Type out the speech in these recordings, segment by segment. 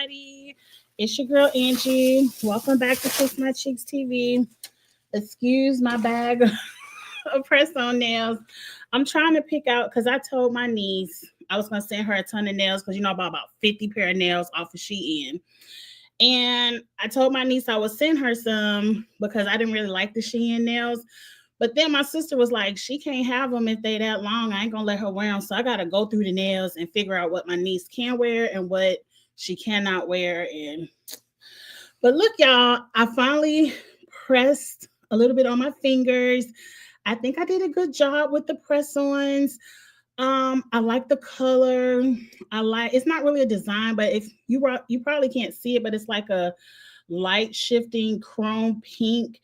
everybody. It's your girl Angie. Welcome back to Kiss My Cheeks TV. Excuse my bag of press on nails. I'm trying to pick out because I told my niece I was going to send her a ton of nails because I bought about 50 pair of nails off of Shein. And I told my niece I would send her some because I didn't really like the Shein nails. But then my sister was like, she can't have them if they that long. I ain't gonna let her wear them. So I gotta go through the nails and figure out what my niece can wear and what she cannot wear. But look, y'all, I finally pressed a little bit on my fingers. I think I did a good job with the press-ons. I like the color. It's not really a design, but if you probably can't see it, but it's like a light shifting chrome pink,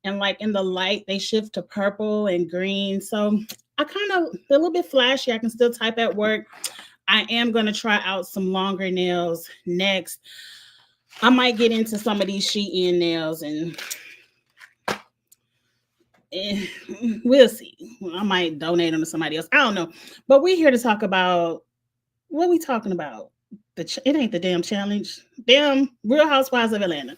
and like in the light they shift to purple and green. So I kind of a little bit flashy. I can still type at work. I am going to try out some longer nails next. I might get into some of these Shein nails and we'll see. I might donate them to somebody else. I don't know. But we're here to talk about what are we talking about? It ain't the damn challenge. Damn Real Housewives of Atlanta.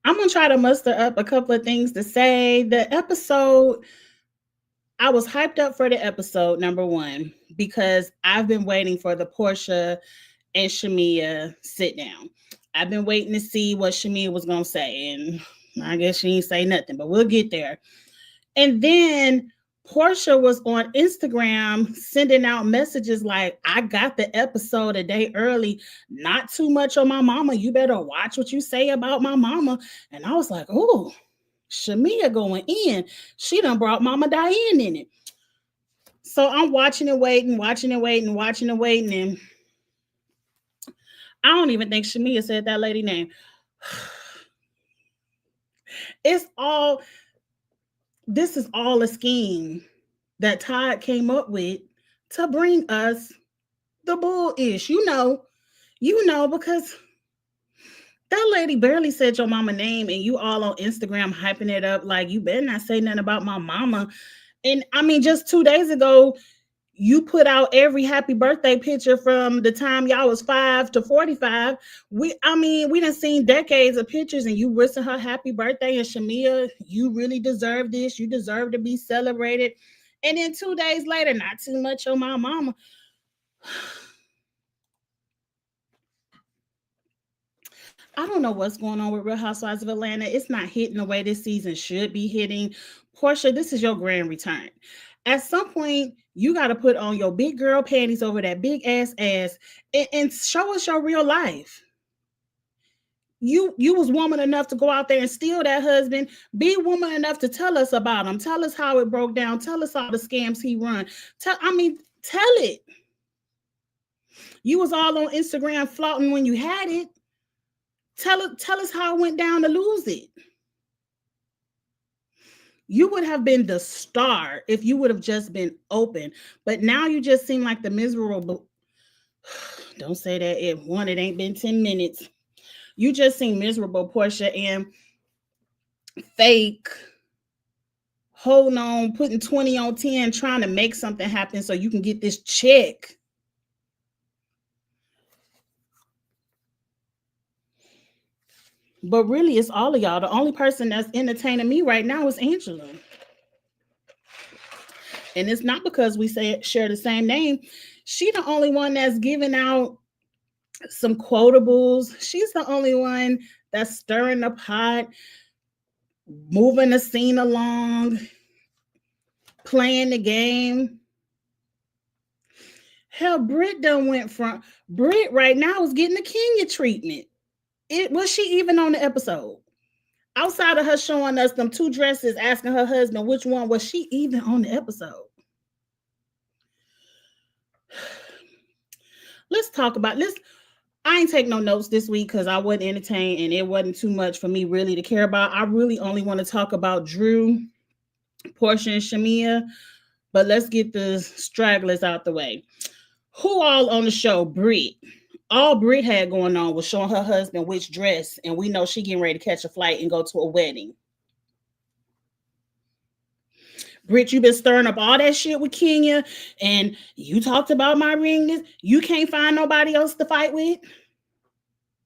I'm going to try to muster up a couple of things to say. The episode, I was hyped up for the episode, number one, because I've been waiting for the Portia and Shamia sit down. I've been waiting to see what Shamia was going to say, and I guess she didn't say nothing, but we'll get there. And then Portia was on Instagram sending out messages like, I got the episode a day early, not too much on my mama. You better watch what you say about my mama. And I was like, oh, Shamia going in. She done brought Mama Diane in it. So I'm watching and waiting. And I don't even think Shamia said that lady name. This is all a scheme that Todd came up with to bring us the bullish. You know, because that lady barely said your mama name and you all on Instagram hyping it up like you better not say nothing about my mama. And I mean, just 2 days ago, you put out every happy birthday picture from the time y'all was 5 to 45. We done seen decades of pictures and you wishing her happy birthday. And Shamia, you really deserve this. You deserve to be celebrated. And then 2 days later, not too much on my mama. I don't know what's going on with Real Housewives of Atlanta. It's not hitting the way this season should be hitting. Portia, this is your grand return. At some point, you got to put on your big girl panties over that big ass and show us your real life. You was woman enough to go out there and steal that husband. Be woman enough to tell us about him. Tell us how it broke down. Tell us all the scams he run. Tell it. You was all on Instagram flaunting when you had it. Tell us how it went down to lose it. You would have been the star if you would have just been open. But now you just seem like the miserable. Don't say that. It ain't been 10 minutes. You just seem miserable, Portia, and fake. Holding on, putting 20 on 10, trying to make something happen so you can get this check. But really, it's all of y'all. The only person that's entertaining me right now is Angela. And it's not because we share the same name. She the only one that's giving out some quotables. She's the only one that's stirring the pot, moving the scene along, playing the game. Hell, Britt right now is getting the Kenya treatment. Was she even on the episode? Outside of her showing us them 2 dresses, asking her husband which one, was she even on the episode? Let's talk about this. I ain't take no notes this week because I wasn't entertained and it wasn't too much for me really to care about. I really only want to talk about Drew, Portia, and Shamia. But let's get the stragglers out the way. Who all on the show? Britt. All Britt had going on was showing her husband which dress, and we know she getting ready to catch a flight and go to a wedding. Brit, you been stirring up all that shit with Kenya, and you talked about my ring. You can't find nobody else to fight with.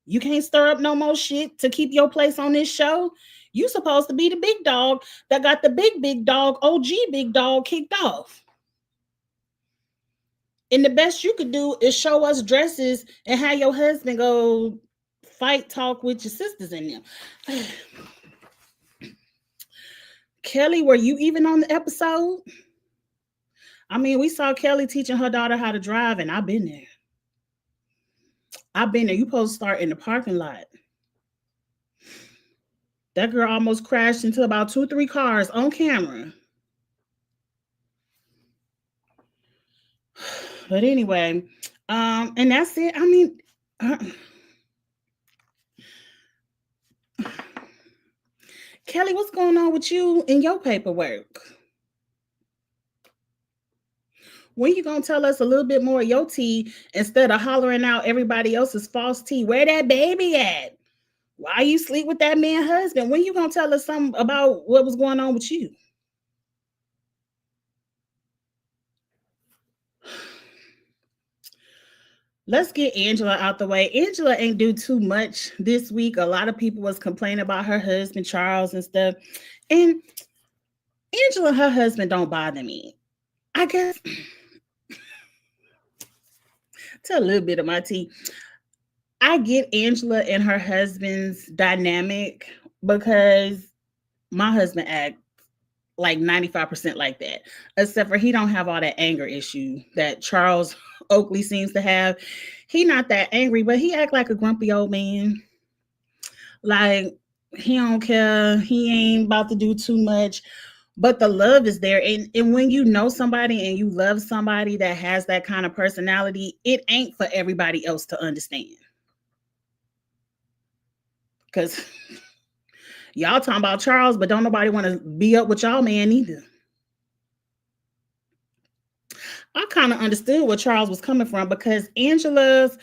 You can't stir up no more shit to keep your place on this show. You supposed to be the big dog that got the big dog, OG big dog kicked off. And the best you could do is show us dresses and have your husband go fight talk with your sisters in them. Kelly, were you even on the episode? I mean, we saw Kelly teaching her daughter how to drive, and I've been there. I've been there. You supposed to start in the parking lot. That girl almost crashed into about 2, 3 cars on camera. But anyway, and that's it. I mean, Kelly, what's going on with you and your paperwork? When you gonna tell us a little bit more of your tea instead of hollering out everybody else's false tea? Where that baby at? Why you sleep with that man husband? When you gonna tell us something about what was going on with you? Let's get Angela out the way. Angela ain't do too much this week. A lot of people was complaining about her husband Charles and stuff. And Angela and her husband don't bother me. I guess tell a little bit of my tea. I get Angela and her husband's dynamic because my husband act like 95% like that, except for he don't have all that anger issue that Charles Oakley seems to have. He not that angry, but he act like a grumpy old man. Like he don't care. He ain't about to do too much. But the love is there. And when you know somebody and you love somebody that has that kind of personality, it ain't for everybody else to understand. Because y'all talking about Charles, but don't nobody want to be up with y'all man either. I kind of understood where Charles was coming from because Angela's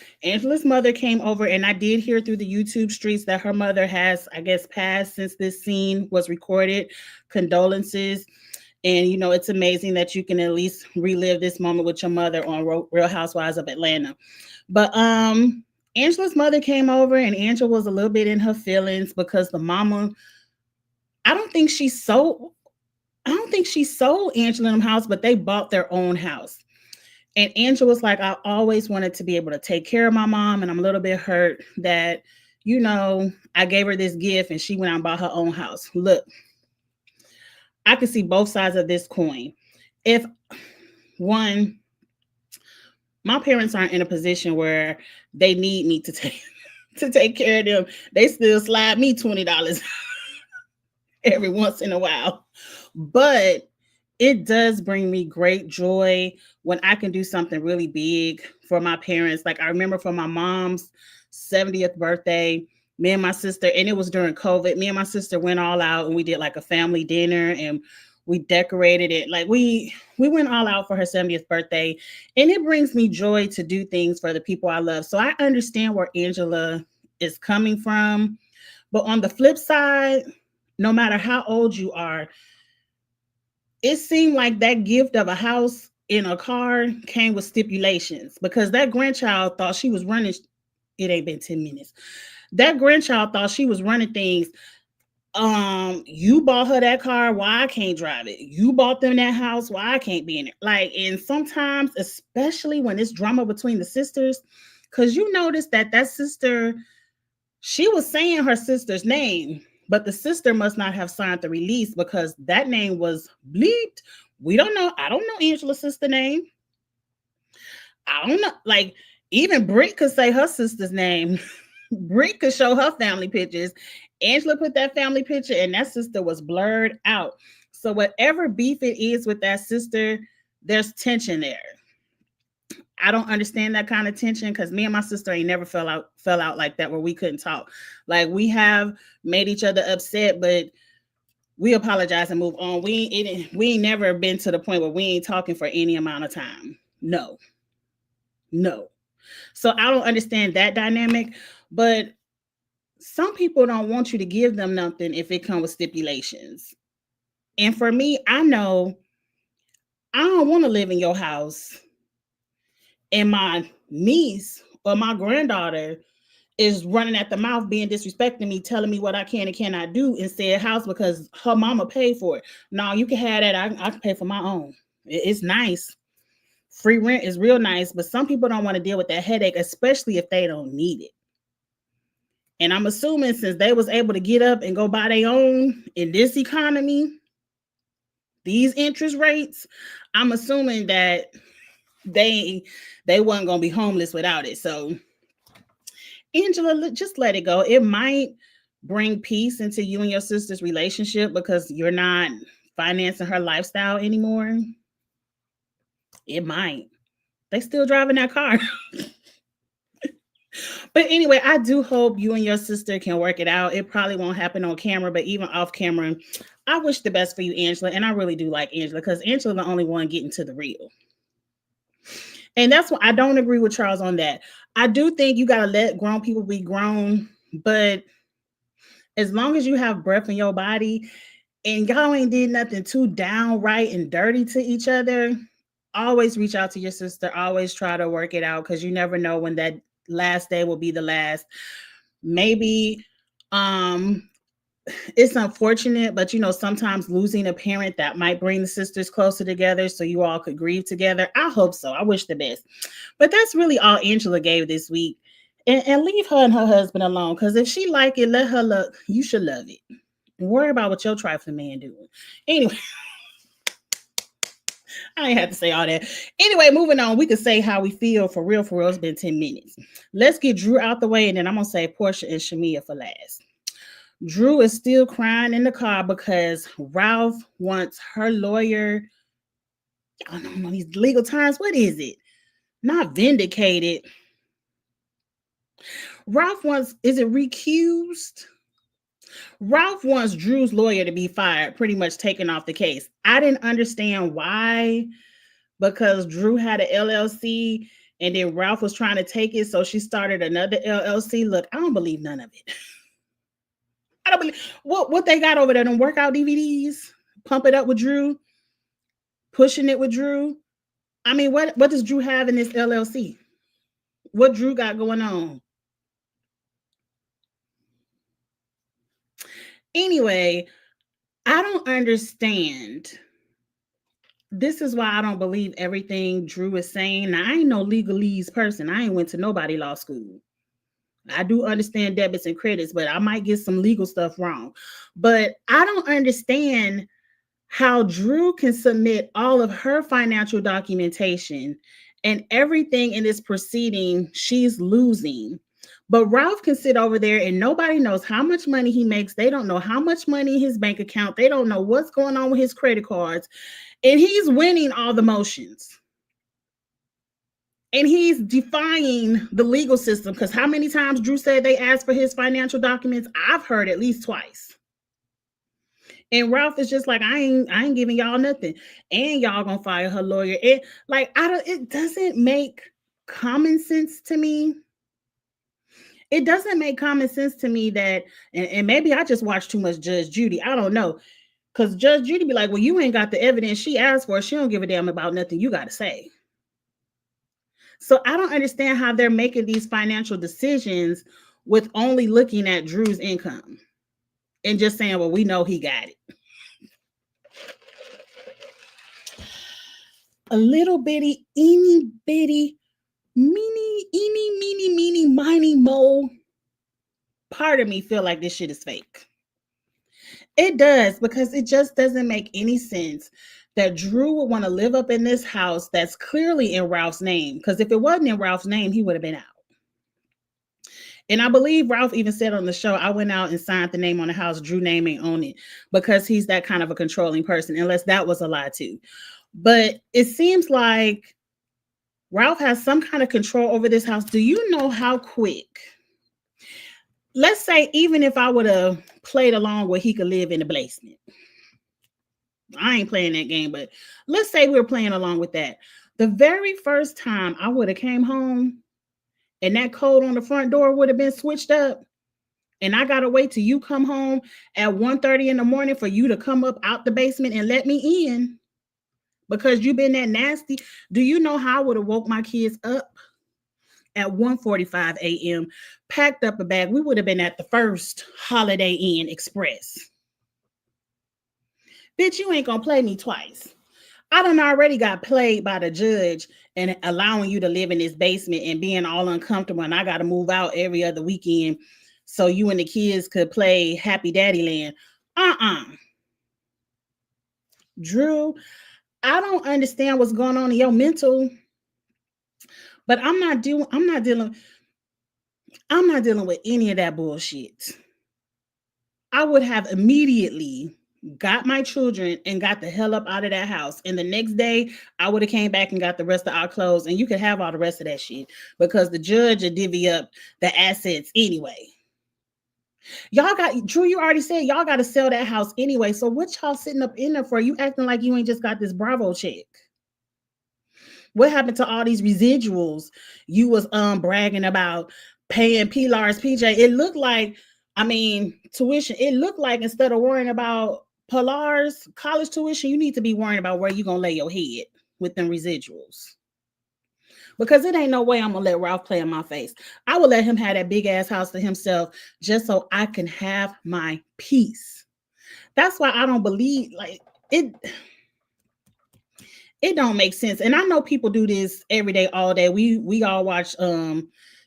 mother came over, and I did hear through the YouTube streets that her mother has, I guess, passed since this scene was recorded. Condolences. And you know, it's amazing that you can at least relive this moment with your mother on Real Housewives of Atlanta. But Angela's mother came over, and Angela was a little bit in her feelings because the mama, I don't think she sold Angela in the house, but they bought their own house. And Angela was like, I always wanted to be able to take care of my mom, and I'm a little bit hurt that, you know, I gave her this gift and she went out and bought her own house. Look, I can see both sides of this coin. If one, my parents aren't in a position where they need me to take care of them, they still slide me $20 every once in a while. But it does bring me great joy when I can do something really big for my parents. Like I remember for my mom's 70th birthday, me and my sister, and it was during COVID, me and my sister went all out and we did like a family dinner and we decorated it. Like we went all out for her 70th birthday. And it brings me joy to do things for the people I love. So I understand where Angela is coming from. But on the flip side, no matter how old you are, it seemed like that gift of a house in a car came with stipulations because that grandchild thought she was running. It ain't been 10 minutes. That grandchild thought she was running things. You bought her that car, why I can't drive it? You bought them that house, why I can't be in it? Like, and sometimes, especially when it's drama between the sisters, because you notice that sister, she was saying her sister's name, but the sister must not have signed the release because that name was bleeped. We don't know. I don't know Angela's sister name. I don't know. Like, even Britt could say her sister's name. Britt could show her family pictures. Angela put that family picture and that sister was blurred out. So whatever beef it is with that sister, there's tension there. I don't understand that kind of tension because me and my sister ain't never fell out like that where we couldn't talk. Like we have made each other upset, but we apologize and move on. We ain't never been to the point where we ain't talking for any amount of time. No. So I don't understand that dynamic, but some people don't want you to give them nothing if it comes with stipulations. And for me, I know don't want to live in your house, and my niece or my granddaughter is running at the mouth, being disrespecting me, telling me what I can and cannot do in said house because her mama paid for it. No, you can have that. I can pay for my own. It's nice. Free rent is real nice, but some people don't want to deal with that headache, especially if they don't need it. And I'm assuming since they was able to get up and go buy their own in this economy, these interest rates, I'm assuming that they wasn't gonna be homeless without it. So Angela, just let it go. It might bring peace into you and your sister's relationship because you're not financing her lifestyle anymore. It might. They still driving that car. But anyway, I do hope you and your sister can work it out. It probably won't happen on camera, but even off camera, I wish the best for you, Angela. And I really do like Angela because Angela's the only one getting to the real. And that's why I don't agree with Charles on that. I do think you got to let grown people be grown, but as long as you have breath in your body and y'all ain't did nothing too downright and dirty to each other, always reach out to your sister. Always try to work it out because you never know when that last day will be the last. Maybe it's unfortunate, but sometimes losing a parent that might bring the sisters closer together so you all could grieve together. I hope so. I wish the best. But that's really all Angela gave this week. And leave her and her husband alone, because if she like it, let her look. You should love it. Worry about what your trifling man doing. Anyway, I ain't have to say all that. Anyway, moving on. We could say how we feel for real. It's been 10 minutes. Let's get Drew out the way, and then I'm going to say Portia and Shamia for last. Drew is still crying in the car because Ralph wants her lawyer. I don't know these legal terms. What is it? Not vindicated. Ralph wants, is it recused? Ralph wants Drew's lawyer to be fired, pretty much taken off the case. I didn't understand why, because Drew had an LLC and then Ralph was trying to take it, so she started another LLC. Look, I don't believe none of it. I don't believe what they got over there, them workout DVDs, pump it up with Drew, pushing it with Drew. I mean, what does Drew have in this LLC? What Drew got going on? Anyway, I don't understand. This is why I don't believe everything Drew is saying. Now, I ain't no legalese person. I ain't went to nobody law school. I do understand debits and credits, but I might get some legal stuff wrong. But I don't understand how Drew can submit all of her financial documentation and everything in this proceeding she's losing. But Ralph can sit over there and nobody knows how much money he makes. They don't know how much money in his bank account. They don't know what's going on with his credit cards. And he's winning all the motions. And he's defying the legal system, because how many times Drew said they asked for his financial documents? I've heard at least twice. And Ralph is just like, I ain't giving y'all nothing. And y'all gonna fire her lawyer. It doesn't make common sense to me. It doesn't make common sense to me that, and maybe I just watched too much Judge Judy. I don't know. Because Judge Judy be like, well, you ain't got the evidence she asked for. She don't give a damn about nothing you got to say. So I don't understand how they're making these financial decisions with only looking at Drew's income and just saying, well, we know he got it. A little bitty, eeny bitty, meeny, miny, mo. Part of me feel like this shit is fake. It does, because it just doesn't make any sense that Drew would want to live up in this house that's clearly in Ralph's name. Because if it wasn't in Ralph's name, he would have been out. And I believe Ralph even said on the show, I went out and signed the name on the house. Drew name ain't on it, because he's that kind of a controlling person, unless that was a lie too. But it seems like Ralph has some kind of control over this house. Do you know how quick? Let's say even if I would have played along where he could live in the basement. I ain't playing that game, but let's say we were playing along with that. The very first time I would have came home and that code on the front door would have been switched up, and I got to wait till you come home at 1:30 in the morning for you to come up out the basement and let me in, because you've been that nasty. Do you know how I would have woke my kids up at 1:45 a.m., packed up a bag? We would have been at the first Holiday Inn Express. Bitch, you ain't gonna play me twice. I done already got played by the judge and allowing you to live in this basement and being all uncomfortable, and I got to move out every other weekend so you and the kids could play Happy Daddy Land. Uh-uh. Drew, I don't understand what's going on in your mental, but I'm not dealing with any of that bullshit. I would have immediately got my children and got the hell up out of that house. And the next day, I would have came back and got the rest of our clothes, and you could have all the rest of that shit because the judge would divvy up the assets anyway. Y'all got Drew, you already said y'all got to sell that house anyway. So what y'all sitting up in there for? You acting like you ain't just got this Bravo check. What happened to all these residuals you was bragging about paying Pilar's PJ? It looked like, I mean, tuition. It looked like instead of worrying about Pilar's college tuition, you need to be worrying about where you gonna lay your head with them residuals. Because it ain't no way I'm gonna let Ralph play in my face. I will let him have that big ass house to himself just so I can have my peace. That's why I don't believe like it. It don't make sense. And I know people do this every day, all day. We all watch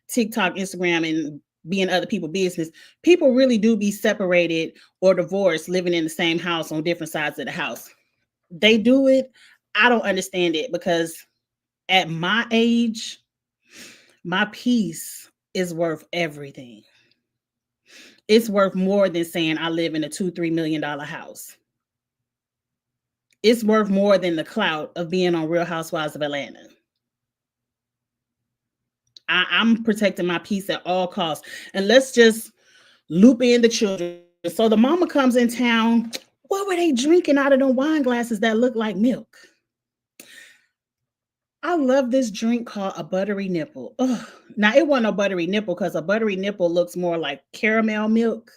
TikTok, Instagram, and be in other people's business. People really do be separated or divorced, living in the same house on different sides of the house. They do it. I don't understand it because at my age, my peace is worth everything. It's worth more than saying I live in a $2-3 million house. It's worth more than the clout of being on Real Housewives of Atlanta. I'm protecting my peace at all costs. And let's just loop in the children. So the mama comes in town. What were they drinking out of them wine glasses that look like milk? I love this drink called a buttery nipple. Ugh. Now, it wasn't a buttery nipple because a buttery nipple looks more like caramel milk.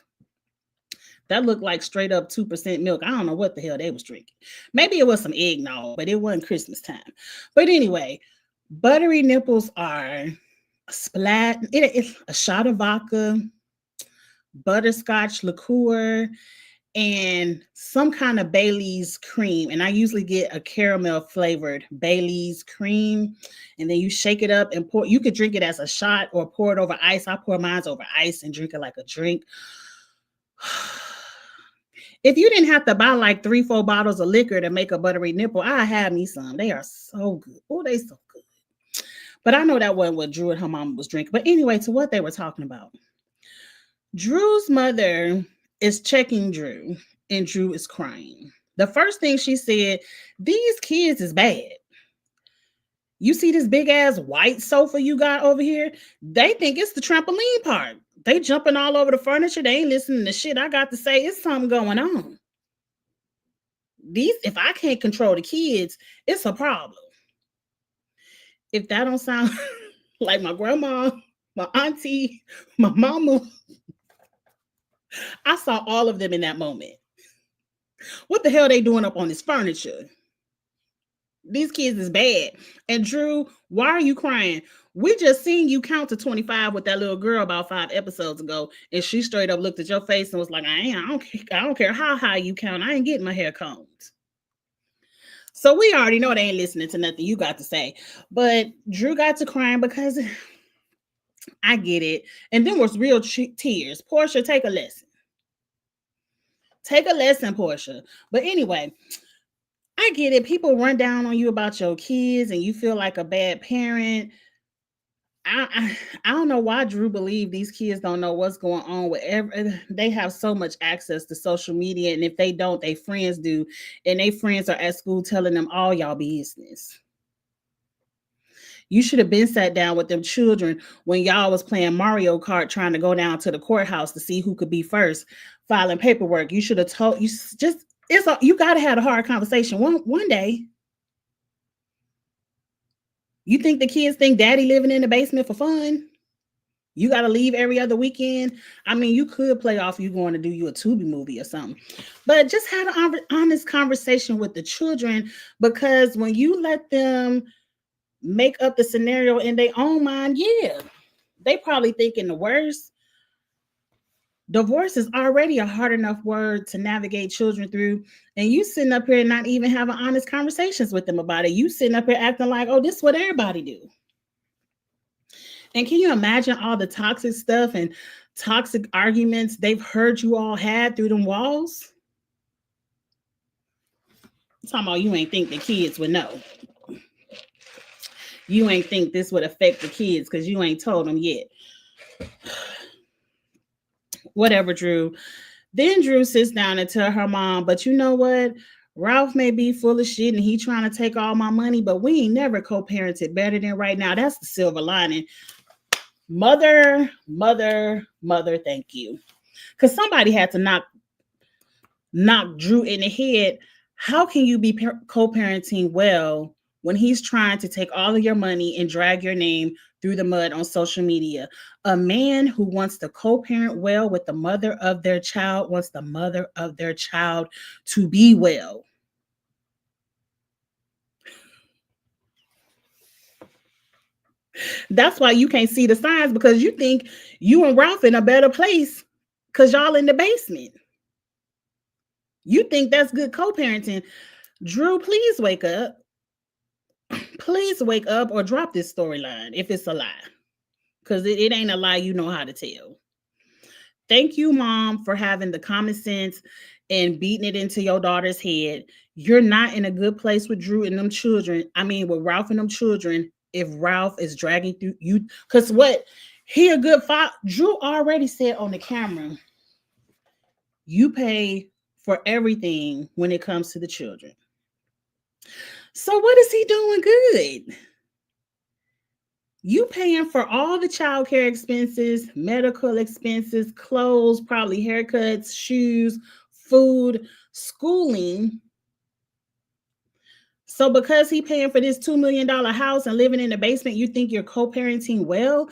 That looked like straight up 2% milk. I don't know what the hell they was drinking. Maybe it was some eggnog, but it wasn't Christmas time. But anyway, buttery nipples are it's a shot of vodka, butterscotch liqueur, and some kind of Bailey's cream. And I usually get a caramel flavored Bailey's cream. And then you shake it up and pour. You could drink it as a shot or pour it over ice. I pour mine over ice and drink it like a drink. If you didn't have to buy like 3-4 bottles of liquor to make a buttery nipple, I have me some. They are so good. Oh, they so good. But I know that wasn't what Drew and her mom was drinking. But anyway, to what they were talking about. Drew's mother is checking Drew, and Drew is crying. The first thing she said, these kids is bad. You see this big ass white sofa you got over here? They think it's the trampoline park. They jumping all over the furniture. They ain't listening to shit I got to say. It's something going on. If I can't control the kids, it's a problem. If that don't sound like my grandma, my auntie, my mama, I saw all of them in that moment. What the hell are they doing up on this furniture? These kids is bad. And Drew, why are you crying? We just seen you count to 25 with that little girl about 5 episodes ago, and she straight up looked at your face and was like, I don't care how high you count. I ain't getting my hair combed. So we already know they ain't listening to nothing you got to say. But Drew got to crying because I get it. And then was real tears. Portia, take a lesson. Take a lesson, Portia. But anyway, I get it. People run down on you about your kids and you feel like a bad parent. I don't know why Drew believe these kids don't know what's going on with they have so much access to social media, and if they don't, their friends do, and their friends are at school telling them all y'all business. You should have been sat down with them children when y'all was playing Mario Kart, trying to go down to the courthouse to see who could be first, filing paperwork. You should have told you got to have a hard conversation one day. You think the kids think daddy living in the basement for fun? You got to leave every other weekend. I mean, you could play off you going to do you a Tubi movie or something, but just have an honest conversation with the children, because when you let them make up the scenario in their own mind, yeah, they probably thinking the worst. Divorce is already a hard enough word to navigate children through, and you sitting up here and not even having honest conversations with them about it. You sitting up here acting like, oh, this is what everybody do. And can you imagine all the toxic stuff and toxic arguments they've heard you all had through them walls? I'm talking about you ain't think the kids would know. You ain't think this would affect the kids because you ain't told them yet. Whatever, Drew. Then Drew sits down and tell her mom, but you know what? Ralph may be full of shit and he trying to take all my money, but we ain't never co-parented better than right now. That's the silver lining. Mother, thank you. Because somebody had to knock Drew in the head. How can you be co-parenting well when he's trying to take all of your money and drag your name through the mud on social media? A man who wants to co-parent well with the mother of their child wants the mother of their child to be well. That's why you can't see the signs, because you think you and Ralph in a better place because y'all in the basement. You think that's good co-parenting. Drew, please wake up. Please wake up or drop this storyline if it's a lie. Because it ain't a lie you know how to tell. Thank you, Mom, for having the common sense and beating it into your daughter's head. You're not in a good place with Drew and them children. I mean, with Ralph and them children, if Ralph is dragging through you. Because what? He a good father. Drew already said on the camera, you pay for everything when it comes to the children. So what is he doing good? You paying for all the child care expenses, medical expenses, clothes, probably haircuts, shoes, food, schooling. So because he paying for this $2 million house and living in the basement, you think you're co-parenting well?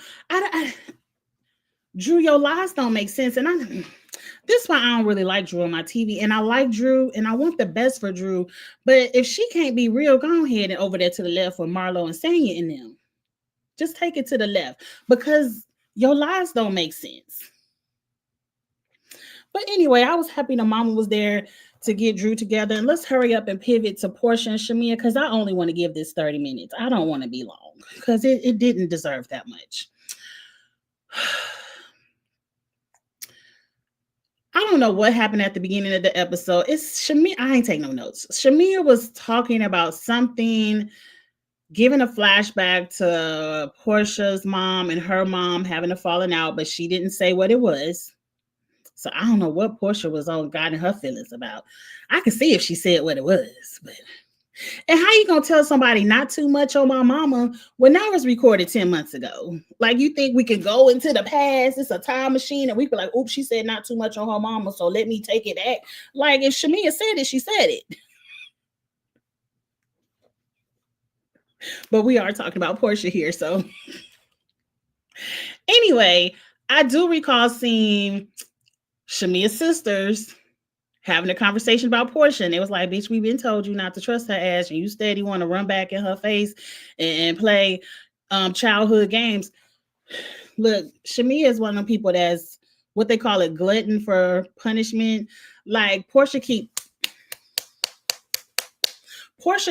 Drew, your lies don't make sense. And this is why I don't really like Drew on my TV. And I like Drew and I want the best for Drew. But if she can't be real, go ahead and over there to the left with Marlo and Sanya in them. Just take it to the left, because your lies don't make sense. But anyway, I was happy the mama was there to get Drew together. And let's hurry up and pivot to Portia and Shamia, because I only want to give this 30 minutes. I don't want to be long because it didn't deserve that much. I don't know what happened at the beginning of the episode. It's Shamia. I ain't take no notes. Shamia was talking about something, giving a flashback to Portia's mom and her mom having a falling out, but she didn't say what it was. So I don't know what Portia was on God and her feelings about. I could see if she said what it was, but and how you gonna tell somebody not too much on my mama when that was recorded 10 months ago? Like, you think we can go into the past? It's a time machine and we be like, oops, she said not too much on her mama, so let me take it back. Like, if Shamia said it, she said it. But we are talking about Portia here, so anyway, I do recall seeing Shamia's sisters having a conversation about Portia. And it was like, bitch, we've been told you not to trust her ass, and you steady want to run back in her face and play childhood games. Look, Shamia is one of them people that's what they call a glutton for punishment. Like, Portia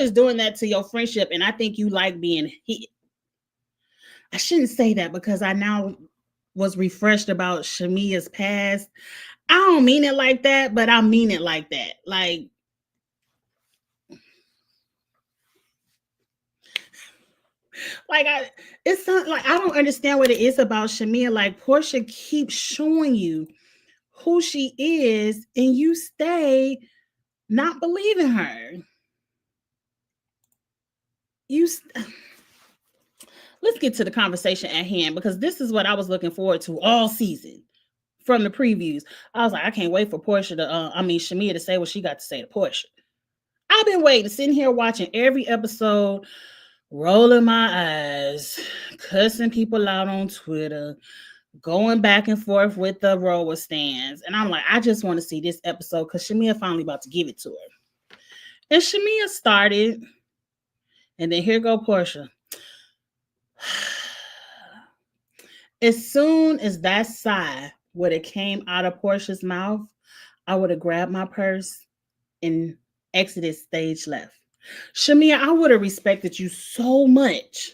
is doing that to your friendship, and I think you like being hit. I shouldn't say that because I now was refreshed about Shamia's past. I don't mean it like that, but I mean it like that. Like, it's not like I don't understand what it is about Shamia. Like, Portia keeps showing you who she is, and you stay not believing her. Let's get to the conversation at hand, because this is what I was looking forward to all season. From the previews, I was like, I can't wait for Shamia to say what she got to say to Portia. I've been waiting, sitting here watching every episode, rolling my eyes, cussing people out on Twitter, going back and forth with the roller stands. And I'm like, I just want to see this episode because Shamia finally about to give it to her. And Shamia started, and then here go Portia. As soon as that sigh would have came out of Portia's mouth, I would have grabbed my purse and exited stage left. Shamia, I would have respected you so much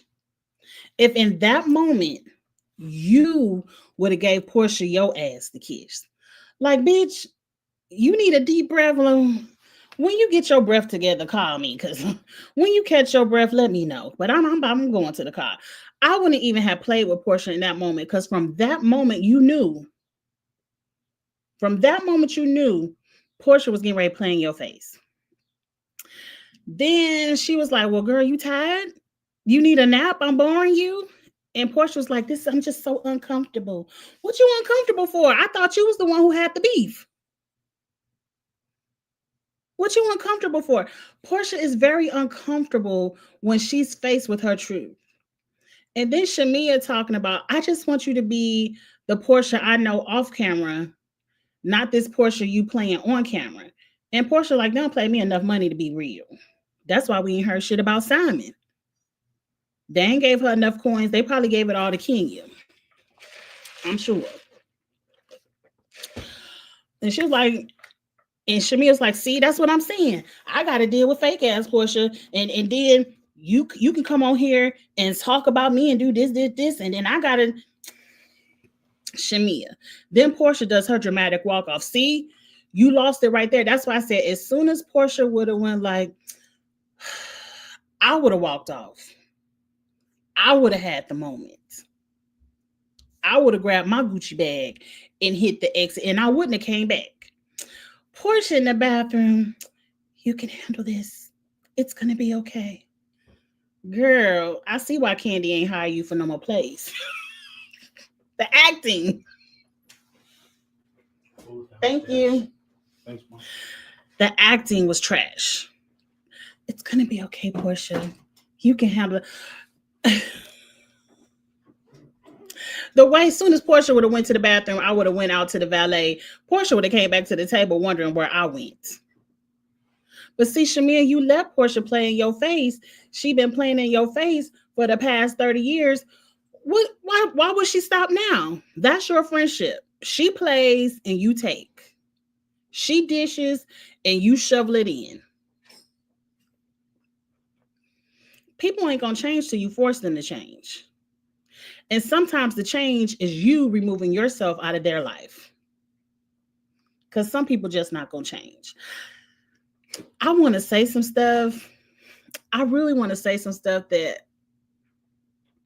if in that moment you would have gave Portia your ass the kiss. Like, bitch, you need a deep breath. When you get your breath together, call me. Because when you catch your breath, let me know. But I'm going to the car. I wouldn't even have played with Portia in that moment. Because from that moment, you knew. From that moment, you knew Portia was getting ready to play in your face. Then she was like, well, girl, you tired? You need a nap? I'm boring you? And Portia was like, I'm just so uncomfortable. What you uncomfortable for? I thought you was the one who had the beef. What you uncomfortable for? Portia is very uncomfortable when she's faced with her truth. And then Shamia talking about, I just want you to be the Portia I know off camera, not this Portia you playing on camera. And Portia like, don't play me enough money to be real. That's why we ain't heard shit about Simon. They ain't gave her enough coins. They probably gave it all to Kenya. I'm sure. And she was like, and Shamia's like, see, that's what I'm saying. I got to deal with fake ass Portia. And then you can come on here and talk about me and do this. And then I got to, Shamia. Then Portia does her dramatic walk off. See, you lost it right there. That's why I said, as soon as Portia would have went like, I would have walked off. I would have had the moment. I would have grabbed my Gucci bag and hit the exit, and I wouldn't have came back. Portia in the bathroom, you can handle this. It's going to be okay. Girl, I see why Candy ain't hire you for no more plays. The acting. Thank you. Thanks, Mom. The acting was trash. It's going to be okay, Portia. You can handle it. The way, as soon as Portia would have went to the bathroom, I would have went out to the valet. Portia would have came back to the table wondering where I went. But see, Shamia, you let Portia play in your face. She been playing in your face for the past 30 years. Why would she stop now? That's your friendship. She plays and you take. She dishes and you shovel it in. People ain't going to change till you force them to change. And sometimes the change is you removing yourself out of their life. Because some people just not going to change. I want to say some stuff. I really want to say some stuff that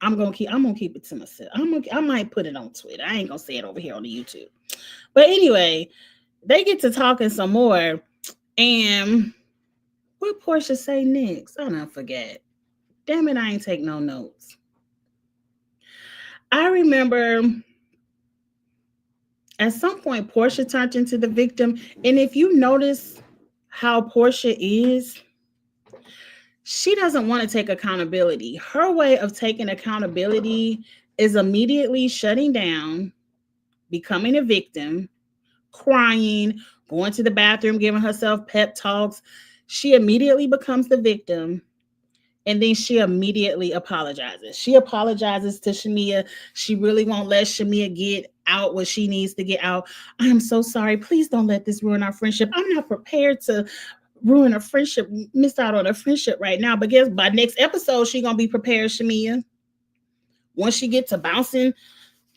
I'm gonna keep it to myself. I might put it on Twitter. I ain't gonna say it over here on the YouTube. But anyway, they get to talking some more. And what Portia say next? I don't forget. Damn it, I ain't take no notes. I remember at some point Portia turned into the victim. And if you notice how Portia is, she doesn't want to take accountability. Her way of taking accountability is immediately shutting down, becoming a victim, crying, going to the bathroom, giving herself pep talks. She immediately becomes the victim, and then she immediately apologizes. She apologizes to Shamia. She really won't let Shamia get out what she needs to get out. I am so sorry. Please don't let this ruin our friendship. I'm not prepared to ruin a friendship, miss out on a friendship right now. But guess by next episode, she gonna be prepared, Shamia. Once she gets to bouncing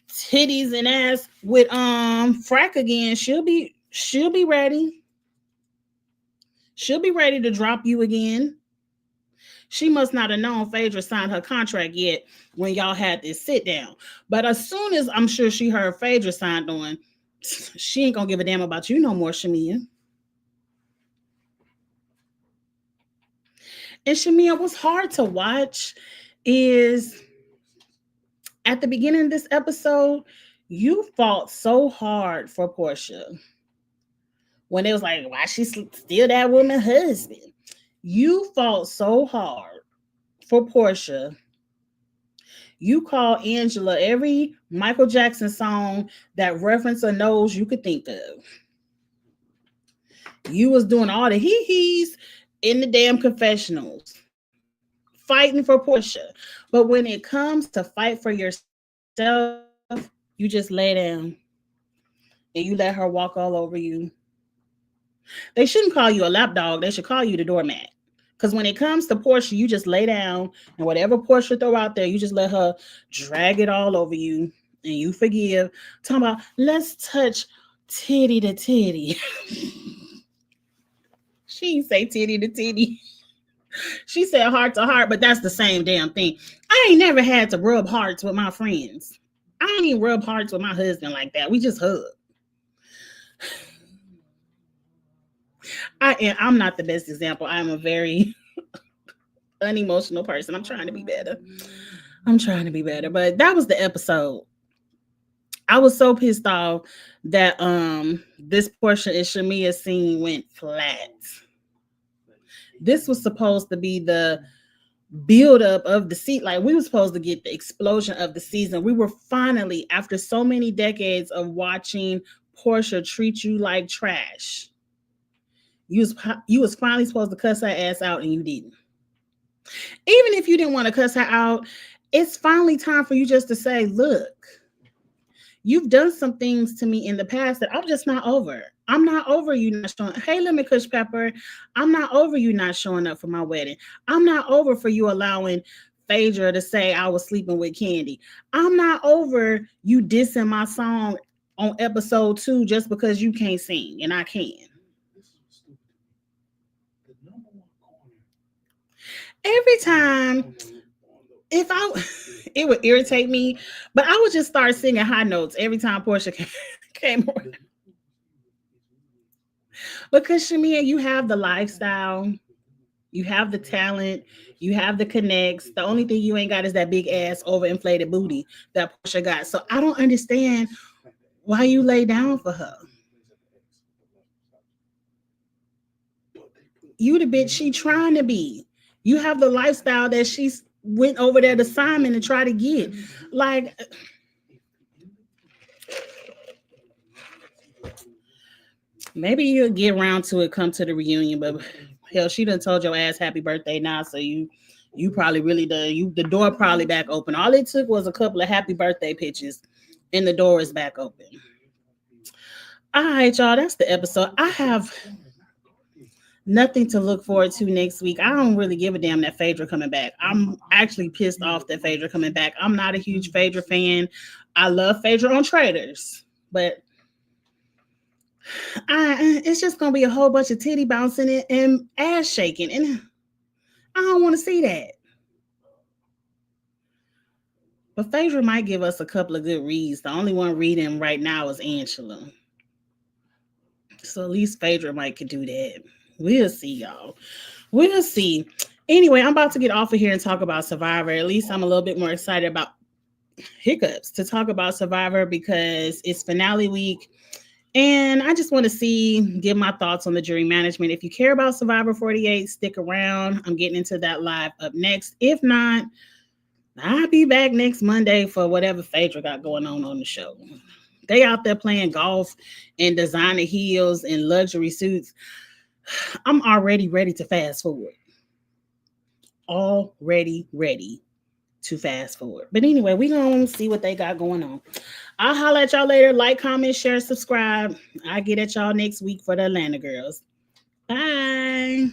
titties and ass with Frack again, she'll be ready. She'll be ready to drop you again. She must not have known Phaedra signed her contract yet when y'all had this sit down. But as soon as I'm sure she heard Phaedra signed on, she ain't gonna give a damn about you no more, Shamia. And Shamia, what's hard to watch is at the beginning of this episode, you fought so hard for Portia. When it was like, why she steal that woman's husband? You fought so hard for Portia. You call Angela every Michael Jackson song that reference a nose you could think of. You was doing all the hee-hees in the damn confessionals, fighting for Portia. But when it comes to fight for yourself, you just lay down and you let her walk all over you. They shouldn't call you a lapdog. They should call you the doormat. Because when it comes to Portia, you just lay down and whatever Portia throw out there, you just let her drag it all over you and you forgive. Talking about, let's touch titty to titty. She ain't say titty to titty. She said heart to heart, but that's the same damn thing. I ain't never had to rub hearts with my friends. I don't even rub hearts with my husband like that. We just hug. I'm not the best example. I'm a very unemotional person. I'm trying to be better. I'm trying to be better. But that was the episode. I was so pissed off that this portion in Shamia's scene went flat. This was supposed to be the build up of the seat. Like we were supposed to get the explosion of the season. We were finally, after so many decades of watching Portia treat you like trash, you was finally supposed to cuss her ass out and you didn't. Even if you didn't want to cuss her out, it's finally time for you just to say, look, you've done some things to me in the past that I'm just not over. I'm not over you not showing. Hey, Lemon Kush Pepper, I'm not over you not showing up for my wedding. I'm not over for you allowing Phaedra to say I was sleeping with Candy. I'm not over you dissing my song on episode 2 just because you can't sing and I can. Every time, it would irritate me, but I would just start singing high notes every time Portia came on. Because Shamia, you have the lifestyle, you have the talent, you have the connects. The only thing you ain't got is that big ass overinflated booty that Portia got. So I don't understand why you lay down for her. You the bitch she trying to be. You have the lifestyle that she went over there to Simon and try to get. Like, maybe you'll get around to it, come to the reunion, but hell, she done told your ass happy birthday now, so you probably really done. The door probably back open. All it took was a couple of happy birthday pictures, and the door is back open. All right, y'all, that's the episode. I have nothing to look forward to next week. I don't really give a damn that Phaedra coming back. I'm actually pissed off that Phaedra coming back. I'm not a huge Phaedra fan. I love Phaedra on Traders, but it's just gonna be a whole bunch of titty bouncing and ass shaking, and I don't want to see that. But Phaedra might give us a couple of good reads. The only one reading right now is Angela, so at least Phaedra might could do that. We'll see, y'all. We'll see. Anyway, I'm about to get off of here and talk about Survivor. At least I'm a little bit more excited about hiccups to talk about Survivor because it's finale week. And I just want to give my thoughts on the jury management. If you care about Survivor 48, stick around. I'm getting into that live up next. If not, I'll be back next Monday for whatever Phaedra got going on the show. They out there playing golf in designer heels and luxury suits. I'm already ready to fast forward. Already ready to fast forward. But anyway, we're going to see what they got going on. I'll holler at y'all later. Like, comment, share, subscribe. I'll get at y'all next week for the Atlanta girls. Bye.